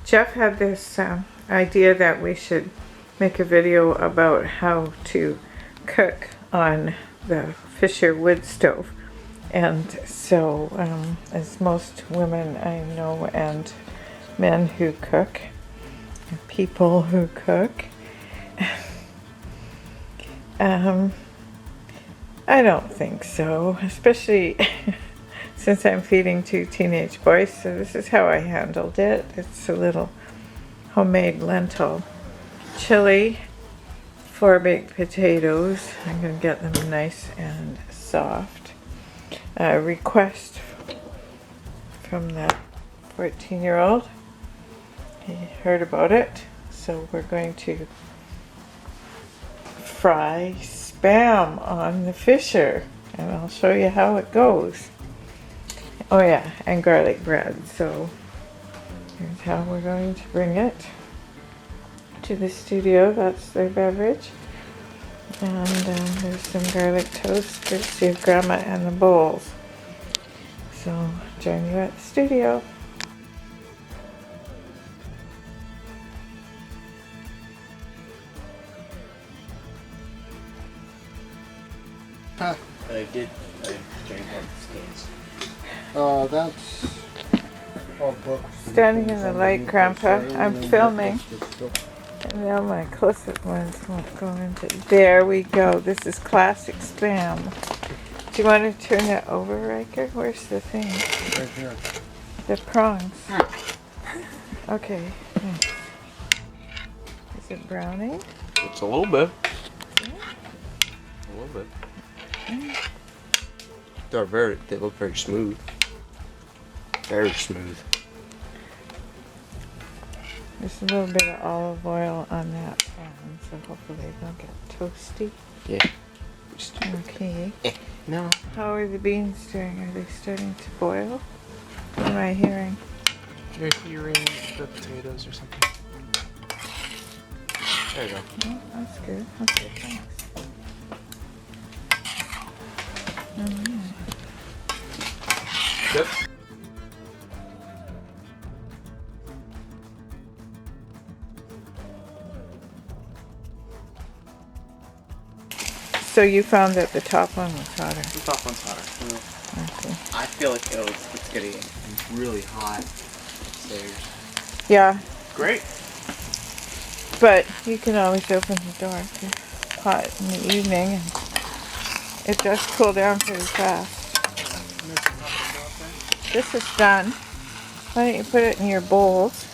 Jeff had this idea that we should make a video about how to cook on the Fisher wood stove. And so, as most women I know and men who cook, people who cook, I don't think so, especially since I'm feeding 2 teenage boys, so this is how I handled it. It's a little homemade lentil chili, 4 baked potatoes. I'm going to get them nice and soft. A request from that 14-year-old. He heard about it, so we're going to fry Spam on the Fisher, and I'll show you how it goes. Oh yeah, and garlic bread. So here's how we're going to bring it to the studio. That's their beverage, and there's some garlic toast courtesy of Grandma and the bowls. So join you at the studio. I drank one of the skins. Oh, that's our book. Standing in the light, Grandpa. I'm filming. And now my closest ones won't go into. There we go. This is classic Spam. Do you want to turn it over, Riker? Where's the thing? Right here. The prongs. Okay. Is it browning? It's a little bit. Yeah. A little bit. They look very smooth. Very smooth. There's a little bit of olive oil on that pan, so hopefully they'll get toasty. Yeah. Okay. No. How are the beans doing? Are they starting to boil? What am I hearing? You're hearing the potatoes or something. There you go. Oh, that's good. Okay, thanks. Yep. So you found that the top one was hotter. The top one's hotter. Okay. I feel like it's getting really hot upstairs. Yeah, Great. but you can always open the door if it's hot in the evening, and it does cool down pretty fast. This is done. Why don't you put it in your bowls?